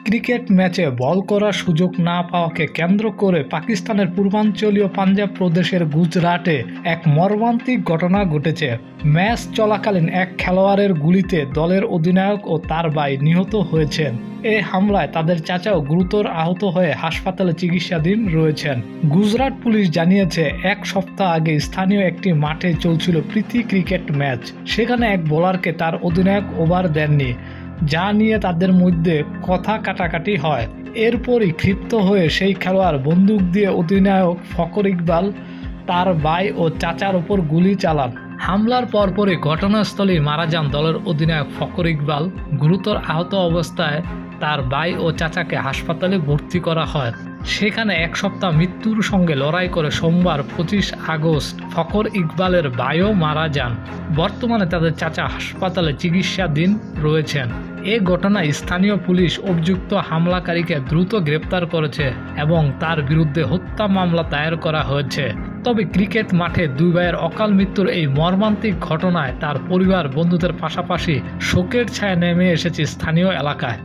Cricket ম্যাচে বল করার সুযোগ না পাওয়াকে কেন্দ্র করে পাকিস্তানের পূর্বাঞ্চলীয় পাঞ্জাব প্রদেশের গুজরাটে এক মর্মান্তিক ঘটনা ঘটেছে। ম্যাচ চলাকালীন এক খেলোয়াড়ের গুলিতে দলের অধিনায়ক ও তার ভাই নিহত হয়েছেন। এই হামলায় তাদের চাচাও গুরুতর আহত হয়ে হাসপাতালে চিকিৎসাধীন রয়েছেন। গুজরাট পুলিশ জানিয়েছে, এক সপ্তাহ আগে স্থানীয় একটি মাঠে চলছিল প্রীতি ক্রিকেট ম্যাচ। সেখানে এক বোলারকে তার অধিনায়ক ওভার দেননি, যা নিয়ে তাদের মধ্যে কথা কাটাকাটি হয়। এরপরই ক্ষিপ্ত হয়ে সেই খেলোয়াড় বন্দুক দিয়ে অধিনায়ক ফখর ইকবাল, তার ভাই ও চাচার উপর গুলি চালান। হামলার পরপরই ঘটনাস্থলেই মারা যান দলের অধিনায়ক ফখর ইকবাল। গুরুতর আহত অবস্থায় তার ভাই ও চাচাকে হাসপাতালে ভর্তি করা হয়। সেখানে এক সপ্তাহ মৃত্যুর সঙ্গে লড়াই করে সোমবার 25 আগস্ট ফখর ইকবালের ভাইও মারা যান। বর্তমানে তাদের চাচা হাসপাতালে চিকিৎসাধীন রয়েছেন। এ ঘটনায় স্থানীয় পুলিশ অভিযুক্ত হামলাকারীকে দ্রুত গ্রেপ্তার করেছে এবং তার বিরুদ্ধে হত্যা মামলা দায়ের করা হয়েছে। তবে ক্রিকেট মাঠে দুই ভাইয়ের অকাল মৃত্যুর এই মর্মান্তিক ঘটনায় তার পরিবার, বন্ধুদের পাশাপাশি শোকের ছায়া নেমে এসেছে স্থানীয় এলাকায়।